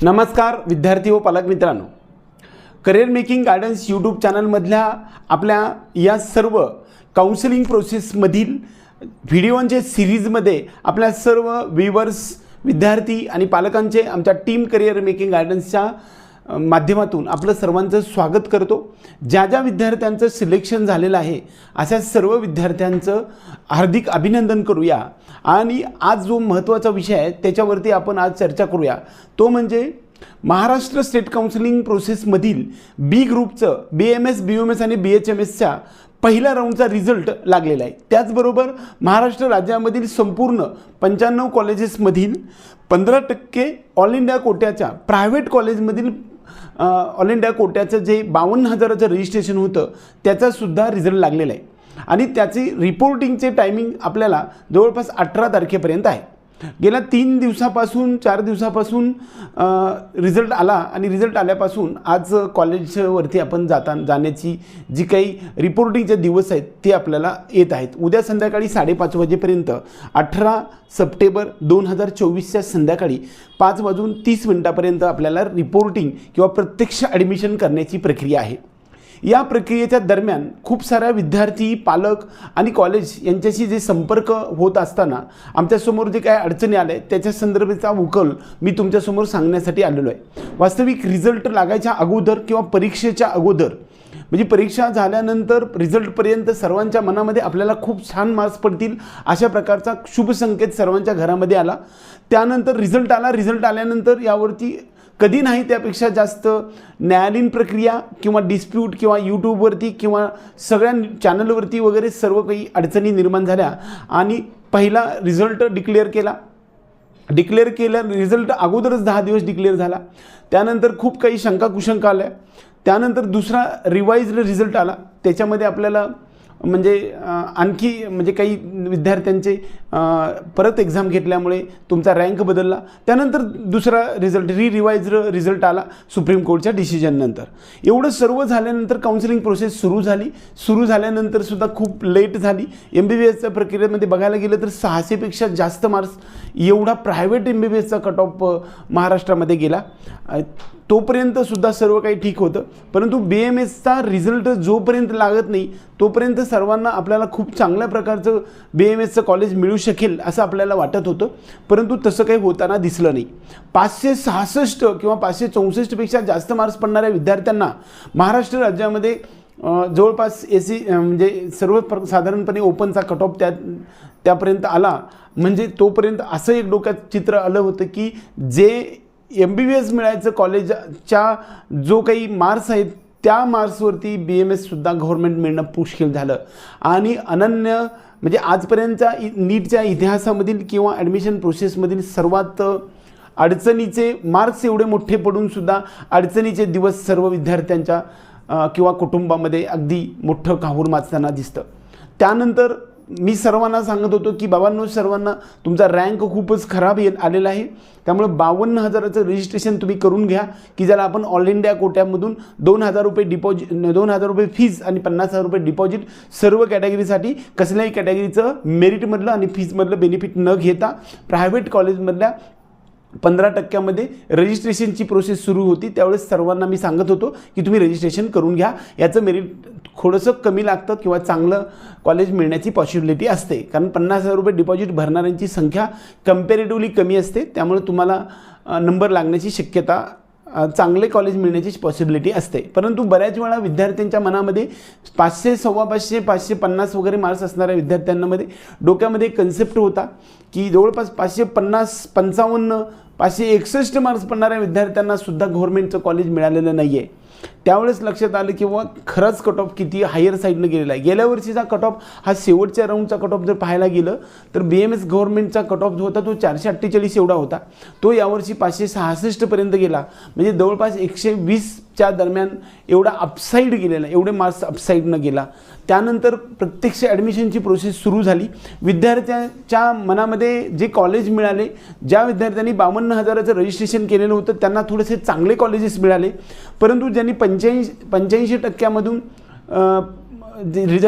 नमस्कार विद्यार्थी व पालक मित्रांनो, करिअर मेकिंग गायडन्स यूट्यूब चॅनलमधल्या आपल्या या सर्व काउन्सिलिंग प्रोसेसमधील व्हिडिओंच्या सिरीजमध्ये आपल्या सर्व व्ह्यूअर्स, विद्यार्थी आणि पालकांचे आमच्या टीम करिअर मेकिंग गायडन्सच्या माध्यमातून आपलं सर्वांचं स्वागत करतो। ज्या विद्यार्थ्यांचं सिलेक्शन झालेलं आहे अशा सर्व विद्यार्थ्यांचं हार्दिक अभिनंदन करूया आणि आज जो महत्त्वाचा विषय आहे त्याच्यावरती आपण आज चर्चा करूया, तो म्हणजे महाराष्ट्र स्टेट काउन्सिलिंग प्रोसेसमधील बी ग्रुपचं BMS, BOMS आणि BHMSच्या पहिल्या राऊंडचा रिझल्ट लागलेला आहे। त्याचबरोबर महाराष्ट्र राज्यामधील संपूर्ण 95 कॉलेजेसमधील 15% ऑल इंडिया कोट्याच्या प्रायव्हेट कॉलेजमधील ऑल इंडिया कोट्याचं जे 52,000चं रजिस्ट्रेशन होतं त्याचासुद्धा रिझल्ट लागलेला आहे आणि त्याची रिपोर्टिंगचे टायमिंग आपल्याला जवळपास 18 तारखेपर्यंत आहे। गेल्या 3 दिवसापासून 4 दिवसापासून रिझल्ट आला आणि रिझल्ट आल्यापासून आज कॉलेजवरती आपण जाण्याची जी काही रिपोर्टिंगचे दिवस आहेत ते आपल्याला येत आहेत। उद्या संध्याकाळी 5:30 वाजेपर्यंत 18 सप्टेंबर 2024च्या संध्याकाळी 5:30 आपल्याला रिपोर्टिंग किंवा प्रत्यक्ष ॲडमिशन करण्याची प्रक्रिया आहे। या प्रक्रियेच्या दरम्यान खूप साऱ्या विद्यार्थी, पालक आणि कॉलेज यांच्याशी जे संपर्क होत असताना आमच्यासमोर जे काय अडचणी आल्या त्याच्या संदर्भाचा उकल मी तुमच्यासमोर सांगण्यासाठी आलेलो आहे। वास्तविक रिझल्ट लागायच्या अगोदर किंवा परीक्षेच्या अगोदर म्हणजे परीक्षा झाल्यानंतर रिझल्टपर्यंत सर्वांच्या मनामध्ये आपल्याला खूप छान मार्क्स पडतील अशा प्रकारचा शुभ संकेत सर्वांच्या घरामध्ये आला। त्यानंतर रिझल्ट आला, रिझल्ट आल्यानंतर यावरती कधी नाही त्यापेक्षा जास्त न्यायालयीन प्रक्रिया किंवा डिस्प्यूट किंवा यूट्यूबवरती किंवा सगळ्या चॅनलवरती वगैरे सर्व काही अडचणी निर्माण झाल्या आणि पहिला रिझल्ट डिक्लेअर केला रिझल्ट अगोदरच 10 दिवस डिक्लेअर झाला। त्यानंतर खूप काही शंका कुशंका आल्या। त्यानंतर दुसरा रिवाइज्ड रिझल्ट आला, त्याच्यामध्ये आपल्याला म्हणजे आणखी म्हणजे काही विद्यार्थ्यांचे परत एक्झाम घेतल्यामुळे तुमचा रँक बदलला। त्यानंतर दुसरा रिझल्ट रिवाइज्ड रिझल्ट आला सुप्रीम कोर्टच्या डिसिजननंतर। एवढं सर्व झाल्यानंतर काउन्सिलिंग प्रोसेस सुरू झाली। सुरू झाल्यानंतर सुद्धा खूप लेट झाली। MBBSच्या प्रक्रियेमध्ये बघायला गेलं तर 600पेक्षा जास्त मार्क्स एवढा प्रायव्हेट MBBSचा कट ऑफ महाराष्ट्रामध्ये गेला। तोपर्यंत सुद्धा सर्व काही ठीक होतं, परंतु BMSचा रिझल्ट जोपर्यंत लागत नाही तोपर्यंत सर्वांना आपल्याला खूप चांगल्या प्रकारचं BMSचं कॉलेज मिळू शकेल असं आपल्याला वाटत होतं, परंतु तसं काही होताना दिसलं नाही। 566 किंवा 564पेक्षा जास्त मार्क्स पडणाऱ्या विद्यार्थ्यांना महाराष्ट्र राज्यामध्ये जवळपास AC म्हणजे सर्व साधारणपणे ओपनचा कट ऑफ त्यापर्यंत आला। म्हणजे तोपर्यंत असं एक डोक्यात चित्र आलं होतं की जे MBBS मिळायचं कॉलेजच्या जो काही मार्क्स आहेत त्या मार्क्सवरती BMSसुद्धा गव्हर्नमेंट मिळणं मुश्किल झालं आणि अनन्य म्हणजे आजपर्यंतच्या नीटच्या इतिहासामधील किंवा ॲडमिशन प्रोसेसमधील सर्वात अडचणीचे मार्क्स एवढे मोठे पडूनसुद्धा अडचणीचे दिवस सर्व विद्यार्थ्यांच्या किंवा कुटुंबामध्ये अगदी मोठं काहूर माचताना दिसतं। त्यानंतर मी सर्वांना सांगत होतो की बाबांनो, सर्वांना तुमचा रँक खूपच खराब आलेला आहे, त्यामुळे 52,000चं रजिस्ट्रेशन तुम्ही करून घ्या की ज्याला आपण ऑल इंडिया कोट्यामधून 2,000 रुपये डिपॉझिट, 2,000 रुपये फीज आणि 50,000 रुपये डिपॉझिट सर्व कॅटेगरीसाठी कसल्याही कॅटेगरीचं मेरिटमधलं आणि फीजमधलं बेनिफिट न घेता प्रायव्हेट कॉलेजमधल्या 15% रजिस्ट्रेशनची प्रोसेस सुरू होती। त्यावेळेस सर्वांना मी सांगत होतो की तुम्ही रजिस्ट्रेशन करून घ्या, याचं मेरिट थोडंसं कमी लागतं किंवा चांगलं कॉलेज मिळण्याची पॉसिबिलिटी असते, कारण 50,000 रुपये डिपॉझिट भरणाऱ्यांची संख्या कंपॅरेटिव्हली कमी असते, त्यामुळे तुम्हाला नंबर लागण्याची शक्यता, चांगले कॉलेज मिळण्याची पॉसिबिलिटी असते। परंतु बऱ्याच वेळा विद्यार्थ्यांच्या मनामध्ये 500, 550, 550 वगैरे मार्क्स असणाऱ्या विद्यार्थ्यांमध्ये डोक्यामध्ये कन्सेप्ट होता की जवळपास 550, 55, 561 मार्क्स पडणाऱ्या विद्यार्थ्यांना सुद्धा गव्हर्नमेंटचं कॉलेज मिळालेलं नाही आहे। त्यावेळेस लक्षात आलं की खरंच कट ऑफ किती हायर साईडनं गेलेला आहे। गेल्या वर्षीचा कट ऑफ हा शेवटच्या राऊंडचा कट ऑफ जर पाहायला गेलं तर BMS गव्हर्नमेंटचा कट ऑफ जो होता तो 448 एवढा होता, तो यावर्षी 566पर्यंत गेला। म्हणजे जवळपास 120च्या दरम्यान एवढा अपसाईड गेलेला, एवढे मार्क्स अपसाईडनं गेला। त्यानंतर प्रत्यक्ष ॲडमिशनची प्रोसेस सुरू झाली। विद्यार्थ्यांच्या मनामध्ये जे कॉलेज मिळाले, ज्या विद्यार्थ्यांनी 52,000चं रजिस्ट्रेशन केलेलं होतं त्यांना थोडेसे चांगले कॉलेजेस मिळाले, परंतु ज्यांनी 85%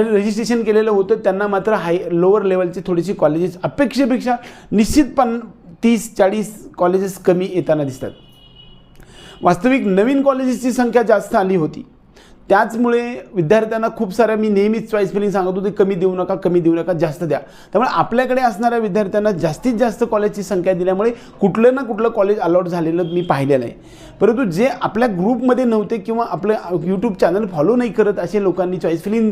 रजिस्ट्रेशन केलेलं होतं त्यांना मात्र लोअर लेवलचे थोडेसे कॉलेजेस अपेक्षेपेक्षा निश्चित 30-40 कॉलेजेस कमी येताना दिसतात। वास्तविक नवीन कॉलेजेसची संख्या जास्त आली होती, त्याचमुळे विद्यार्थ्यांना खूप साऱ्या, मी नेहमीच चॉईस फिलिंग सांगत होते, कमी देऊ नका, कमी देऊ नका, जास्त द्या. त्यामुळे आपल्याकडे असणाऱ्या विद्यार्थ्यांना जास्तीत जास्त कॉलेजची संख्या दिल्यामुळे कुठलं ना कुठलं कॉलेज अलॉट झालेलं मी पाहिलेलं आहे. परंतु जे आपल्या ग्रुपमध्ये नव्हते किंवा आपलं यूट्यूब चॅनल फॉलो नाही करत असे लोकांनी चॉईस फिलिंग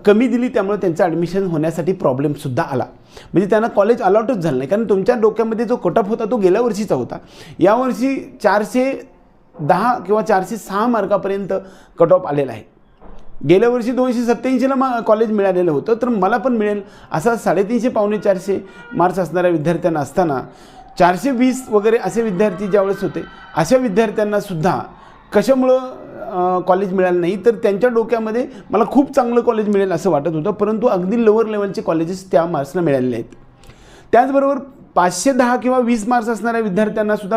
कमी दिली, त्यामुळे त्यांचं ॲडमिशन होण्यासाठी प्रॉब्लेमसुद्धा आला. म्हणजे त्यांना कॉलेज अलॉटच झालं नाही, कारण तुमच्या डोक्यामध्ये जो कट ऑफ होता तो गेल्या वर्षीचा होता. यावर्षी 410 किंवा 406 मार्कापर्यंत कट ऑफ आलेला आहे. गेल्या वर्षी 287ला कॉलेज मिळालेलं होतं, तर मला पण मिळेल असा 350 पावणे 400 मार्क्स असणाऱ्या विद्यार्थ्यांना असताना 420 वगैरे असे विद्यार्थी ज्यावेळेस होते, अशा विद्यार्थ्यांनासुद्धा कशामुळं कॉलेज मिळालं नाही, तर त्यांच्या डोक्यामध्ये मला खूप चांगलं कॉलेज मिळेल असं वाटत होतं, परंतु अगदी लोअर लेवलचे कॉलेजेस त्या मार्क्सला मिळालेले आहेत. त्याचबरोबर 510 किंवा 20 मार्क्स असणाऱ्या विद्यार्थ्यांनासुद्धा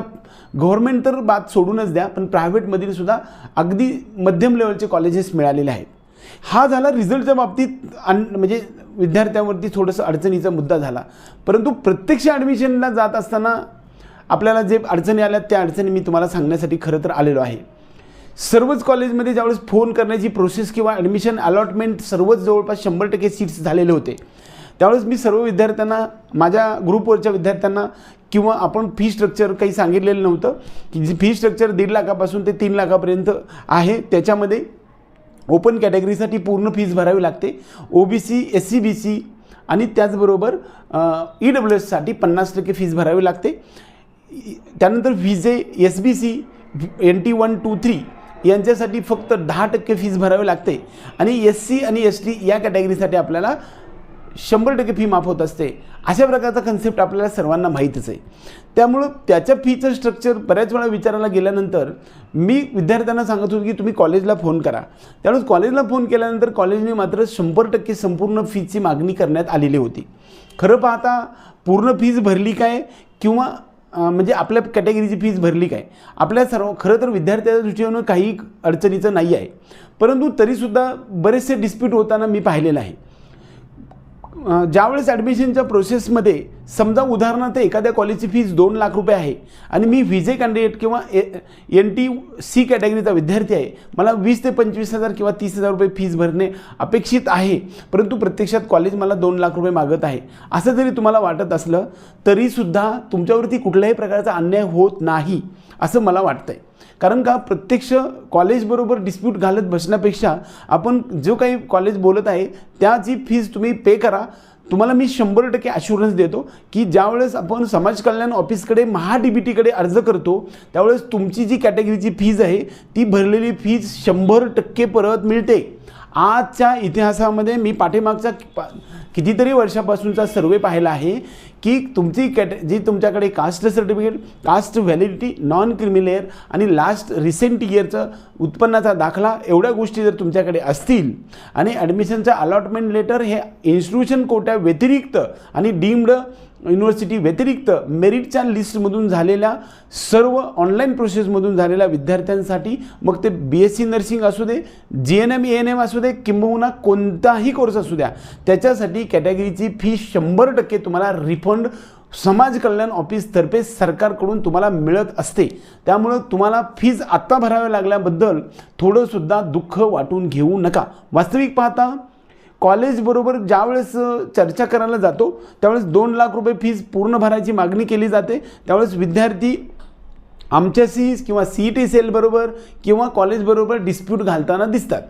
गव्हर्नमेंट तर बात सोडूनच द्या, पण प्रायव्हेटमधील सुद्धा अगदी मध्यम लेवलचे कॉलेजेस मिळालेले आहेत. हा झाला रिझल्टच्या बाबतीत म्हणजे विद्यार्थ्यांवरती थोडंसं अडचणीचा मुद्दा झाला. परंतु प्रत्यक्ष ॲडमिशनला जात असताना आपल्याला जे अडचणी आल्या त्या अडचणी मी तुम्हाला सांगण्यासाठी खरं तर आलेलो आहे. सर्वच कॉलेजमध्ये ज्यावेळेस फोन करण्याची प्रोसेस किंवा ॲडमिशन अलॉटमेंट सर्वच जवळपास 100% सीट्स झालेले होते, त्यावेळेस मी सर्व विद्यार्थ्यांना, माझ्या ग्रुपवरच्या विद्यार्थ्यांना, किंवा आपण फी स्ट्रक्चर काही सांगितलेलं नव्हतं की जी फी स्ट्रक्चर 1.5 लाखापासून ते 3 लाखापर्यंत आहे. त्याच्यामध्ये ओपन कॅटेगरीसाठी पूर्ण फीज भरावी लागते, OBC SC BC आणि त्याचबरोबर EWSसाठी 50% फीज भरावी लागते. त्यानंतर VJ SBC NT 1 2 3 यांच्यासाठी फक्त 10% फीज भरावी लागते आणि SC आणि ST या कॅटेगरीसाठी आपल्याला 100% फी माफ होत असते. अशा प्रकारचा कन्सेप्ट आपल्याला सर्वांना माहीतच आहे. त्यामुळं त्याच्या फीचं स्ट्रक्चर बऱ्याच वेळा विचारायला गेल्यानंतर मी विद्यार्थ्यांना सांगत होतो की तुम्ही कॉलेजला फोन करा. त्यावेळेस कॉलेजला फोन केल्यानंतर कॉलेजने मात्र 100% संपूर्ण फीची मागणी करण्यात आलेली होती. खरं पाहता पूर्ण फीज भरली काय किंवा म्हणजे आपल्या कॅटेगरीची फीज भरली काय, आपल्या सर्व खरं तर विद्यार्थ्यांच्या दृष्टीने काही अडचणीचं नाही आहे, परंतु तरीसुद्धा बरेचसे डिस्प्यूट होताना मी पाहिलेलं आहे. ज्यावेळेस ॲडमिशनच्या प्रोसेसमध्ये समजा उदाहरणार्थ एखाद्या कॉलेजची फीज 2 लाख रुपये आहे आणि मी VJ कॅन्डिडेट किंवा NT C कॅटेगरीचा विद्यार्थी आहे, मला 20 ते 25,000 किंवा 30,000 रुपये फीज भरणे अपेक्षित आहे, परंतु प्रत्यक्षात कॉलेज मला 2 लाख रुपये मागत आहे, असं जरी तुम्हाला वाटत असलं तरीसुद्धा तुमच्यावरती कुठल्याही प्रकारचा अन्याय होत नाही असं मला वाटतं आहे. कारण का प्रत्यक्ष कॉलेजबरोबर डिस्प्यूट घालत बसण्यापेक्षा आपण जो काही कॉलेज बोलत आहे त्याची फीज तुम्ही पे करा. तुम्हाला मी 100% ॲश्युरन्स देतो की ज्यावेळेस आपण समाज कल्याण ऑफिसकडे DBTकडे अर्ज करतो त्यावेळेस तुमची जी कॅटेगरीची फीज आहे ती भरलेली फीज 100% परत मिळते. आजच्या इतिहासामध्ये मी पाठीमागचा कितीतरी वर्षापासूनचा सर्वे पाहिला आहे की तुमची जी तुमच्याकडे caste certificate, caste validity, non creamy layer आणि लास्ट रिसेंट इयरचं उत्पन्नाचा दाखला एवढ्या गोष्टी जर तुमच्याकडे असतील आणि ॲडमिशनचं अलॉटमेंट लेटर हे इन्स्टिट्यूशन कोट्या व्यतिरिक्त आणि डीम्ड युनिव्हर्सिटी व्यतिरिक्त मेरिटच्या लिस्टमधून झालेल्या सर्व ऑनलाईन प्रोसेसमधून झालेल्या विद्यार्थ्यांसाठी, मग ते BSc नर्सिंग असू दे, GNM ANM असू दे, किंबहुना कोणताही कोर्स असू द्या, त्याच्यासाठी कॅटेगरीची फी 100% तुम्हाला रिफंड समाज कल्याण ऑफिसतर्फे सरकारकडून तुम्हाला मिळत असते. त्यामुळं तुम्हाला फीज आत्ता भराव्या लागल्याबद्दल थोडंसुद्धा दुःख वाटून घेऊ नका. वास्तविक पाहता कॉलेजबरोबर ज्यावेळेस चर्चा करायला जातो त्यावेळेस 2 लाख रुपये फीज पूर्ण भरायची मागणी केली जाते, त्यावेळेस विद्यार्थी आमच्याशी किंवा CET सेलबरोबर किंवा कॉलेजबरोबर डिस्प्यूट घालताना दिसतात.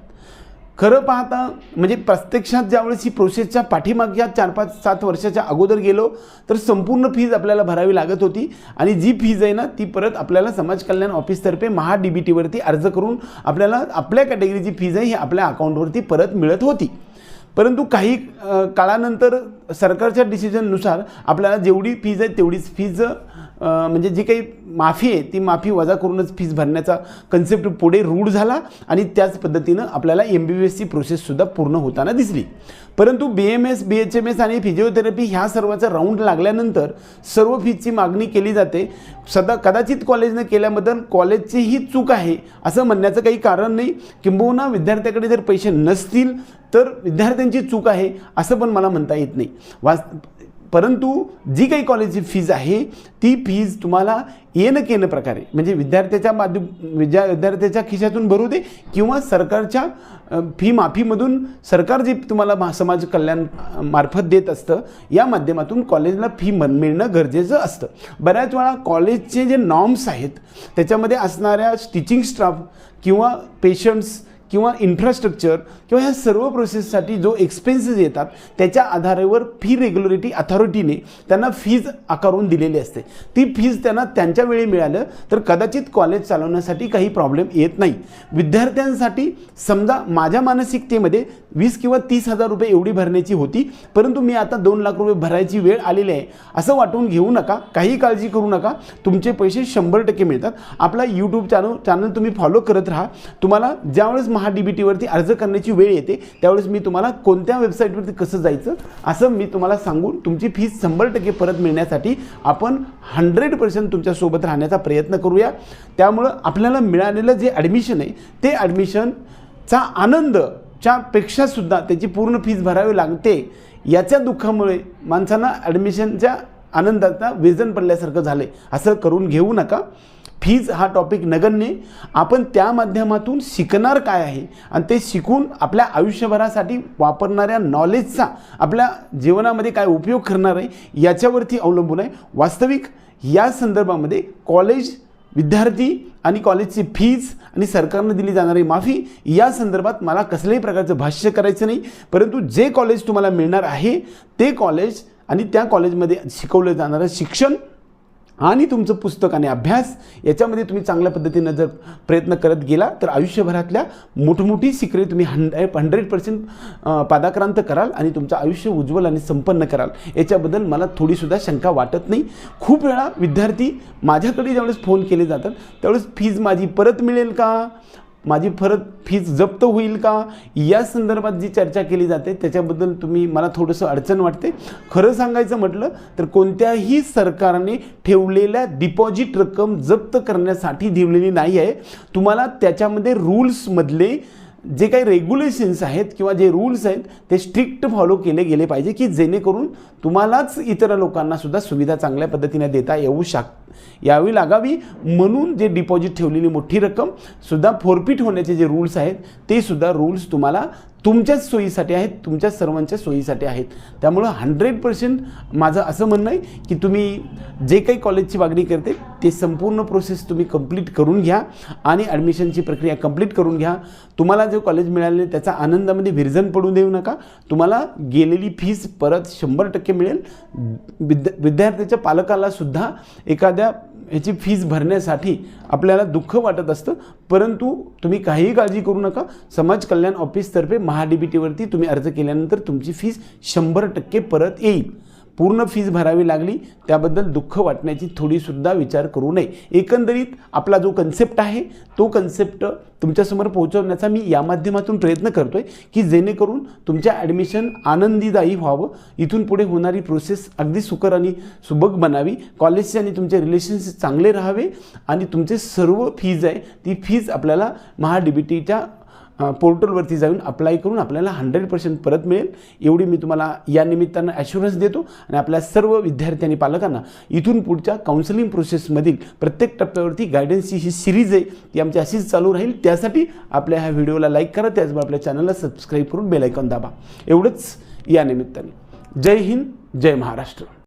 खरं पाहता म्हणजे प्रत्यक्षात ज्यावेळेस ही प्रोसेसच्या पाठीमागच्या 4-5-7 वर्षाच्या अगोदर गेलो तर संपूर्ण फीज आपल्याला भरावी लागत होती आणि जी फीज आहे ना ती परत आपल्याला समाज कल्याण ऑफिसतर्फे DBTवरती अर्ज करून आपल्याला आपल्या कॅटेगरीची फीज आहे ही आपल्या अकाउंटवरती परत मिळत होती. परंतु काही काळानंतर सरकारच्या डिसिजननुसार आपल्याला जेवढी फीज आहे तेवढीच फीज म्हणजे जी काही माफी आहे ती माफी वजा करूनच फीज भरण्याचा कन्सेप्ट पुढे रूढ झाला आणि त्याच पद्धतीनं आपल्याला MBBSची प्रोसेससुद्धा पूर्ण होताना दिसली. परंतु BMS, BHMS आणि फिजिओथेरपी ह्या सर्वाचा राऊंड लागल्यानंतर सर्व फीजची मागणी केली जाते. कदाचित कॉलेजनं केल्याबद्दल कॉलेजची ही चूक आहे असं म्हणण्याचं काही कारण नाही, किंबहुना विद्यार्थ्याकडे जर पैसे नसतील तर विद्यार्थ्यांची चूक आहे असं पण मला म्हणता येत नाही. परंतु जी काही कॉलेजची फीज आहे ती फीज तुम्हाला येणं केनं प्रकारे म्हणजे विद्यार्थ्याच्या खिशातून भरू दे किंवा सरकारच्या फी माफीमधून सरकार जे तुम्हाला समाज कल्याण मार्फत देत असतं या माध्यमातून कॉलेजला फी मिळणं गरजेचं असतं. बऱ्याच वेळा कॉलेजचे जे नॉर्म्स आहेत त्याच्यामध्ये असणाऱ्या टीचिंग स्टाफ किंवा पेशंट्स किंवा इन्फ्रास्ट्रक्चर किंवा ह्या सर्व प्रोसेससाठी जो एक्सपेन्सेस येतात त्याच्या आधारावर फी रेग्युलेटरी अथॉरिटीने त्यांना फीज आकारून दिलेली असते. ती फीज त्यांना त्यांच्या वेळी मिळालं तर कदाचित कॉलेज चालवण्यासाठी काही प्रॉब्लेम येत नाही. विद्यार्थ्यांसाठी समजा माझ्या मानसिकतेमध्ये 20 किंवा 30,000 रुपये एवढी भरण्याची होती, परंतु मी आता 2 लाख रुपये भरायची वेळ आलेली आहे असं वाटून घेऊ नका, काही काळजी करू नका. तुमचे पैसे 100% मिळतात. आपला यूट्यूब चॅनल तुम्ही फॉलो करत राहा. तुम्हाला ज्यावेळेस महाडीबीटीवरती अर्ज करण्याची वेळ येते त्यावेळेस मी तुम्हाला कोणत्या वेबसाईटवरती कसं जायचं असं मी तुम्हाला सांगून तुमची फीस 100% परत मिळण्यासाठी आपण 100% तुमच्यासोबत राहण्याचा प्रयत्न करूया. त्यामुळं आपल्याला मिळालेलं जे ॲडमिशन आहे ते ॲडमिशनचा आनंदच्या पेक्षासुद्धा त्याची पूर्ण फीस भरावी लागते याच्या दुःखामुळे माणसांना ॲडमिशनच्या आनंदाचा व्यसन पडल्यासारखं झालं आहे. असं करून घेऊ नका. फीज हा टॉपिक नगण्य. आपण त्या माध्यमातून शिकणार काय आहे आणि ते शिकून आपल्या आयुष्यभरासाठी वापरणाऱ्या नॉलेजचा आपल्या जीवनामध्ये काय उपयोग करणार आहे याच्यावरती अवलंबून आहे. वास्तविक या संदर्भामध्ये कॉलेज विद्यार्थी आणि कॉलेजची फीज आणि सरकारने दिली जाणारी माफी या संदर्भात मला कसल्याही प्रकारचं भाष्य करायचं नाही. परंतु जे कॉलेज तुम्हाला मिळणार आहे ते कॉलेज आणि त्या कॉलेजमध्ये शिकवलं जाणारं शिक्षण आणि तुमचं पुस्तक आणि अभ्यास याच्यामध्ये तुम्ही चांगल्या पद्धतीनं जर प्रयत्न करत गेला तर आयुष्यभरातल्या मोठमोठी शिखरे तुम्ही 100% पादाक्रांत कराल आणि तुमचं आयुष्य उज्ज्वल आणि संपन्न कराल. याच्याबद्दल मला थोडीसुद्धा शंका वाटत नाही. खूप वेळा विद्यार्थी माझ्याकडे ज्यावेळेस फोन केले जातात त्यावेळेस फीज माझी परत मिळेल का, माझी फीज जप्त होईल का या संदर्भात जी चर्चा केली जाते त्याच्याबद्दल मला थोडंसं अडचण वाटते. खरं सांगायचं म्हटलं तर कोणत्याही सरकारने ठेवलेल्या डिपॉझिट रक्कम जप्त करण्यासाठी दिलेली नाही आहे. तुम्हाला त्याच्यामध्ये रूल्समधले जे काही रेग्युलेशन्स आहेत किंवा जे रूल्स आहेत ते स्ट्रिक्ट फॉलो केले गेले पाहिजे की जेणेकरून तुम्हालाच इतर लोकांनासुद्धा सुविधा चांगल्या पद्धतीने देता यावी लागावी. म्हणून जे डिपॉझिट ठेवलेली मोठी रक्कम सुद्धा फोरफिट होण्याचे जे रूल्स आहेत ते सुद्धा रूल्स तुम्हाला तुमच्याच सोयीसाठी आहेत, तुमच्या सर्वांच्या सोयीसाठी आहेत. त्यामुळं 100% माझं असं म्हणणं आहे की तुम्ही जे काही कॉलेजची मागणी करते ते संपूर्ण प्रोसेस तुम्ही कंप्लीट करून घ्या आणि ॲडमिशनची प्रक्रिया कंप्लीट करून घ्या. तुम्हाला जे कॉलेज मिळाले त्याचा आनंदामध्ये विरजन पडू देऊ नका. तुम्हाला गेलेली फीस परत 100% मिळेल. विद्यार्थ्याच्या पालकालासुद्धा एखाद्या याची फीस भरण्यासाठी आपल्याला दुःख वाटत असतं, परंतु तुम्ही काहीही काळजी करू नका. समाज कल्याण ऑफिसतर्फे महाडीबीटीवरती तुम्ही अर्ज केल्यानंतर तुमची फीस 100% परत येईल. पूर्ण फीस भरावी लागली त्याबद्दल दुःख वाटण्याची थोडीसुद्धा विचार करू नये. एकंदरीत आपला जो कन्सेप्ट आहे तो कन्सेप्ट तुमच्यासमोर पोहोचवण्याचा मी या माध्यमातून प्रयत्न करतो आहे की जेणेकरून तुमच्या ॲडमिशन आनंदीदायी व्हावं. इथून पुढे होणारी प्रोसेस अगदी सुकर आणि सुबक बनावी. कॉलेजचे आणि तुमचे रिलेशन्स चांगले राहावे आणि तुमचे सर्व फीज आहे ती फीज आपल्याला महाडीबीटीच्या पोर्टलवरती जाऊन अप्लाय करून आपल्याला 100% परत मिळेल एवढी मी तुम्हाला या निमित्तानं ॲश्युरन्स देतो. आणि आपल्या सर्व विद्यार्थी आणि पालकांना इथून पुढच्या काउन्सिलिंग प्रोसेसमधील प्रत्येक टप्प्यावरती गायडन्सची ही सिरीज आहे ती आमची अशीच चालू राहील. त्यासाठी आपल्या ह्या व्हिडिओला लाईक करा, त्याचबरोबर आपल्या चॅनलला सबस्क्राईब करून बेल आयकॉन दाबा. एवढंच या निमित्ताने. जय हिंद, जय महाराष्ट्र.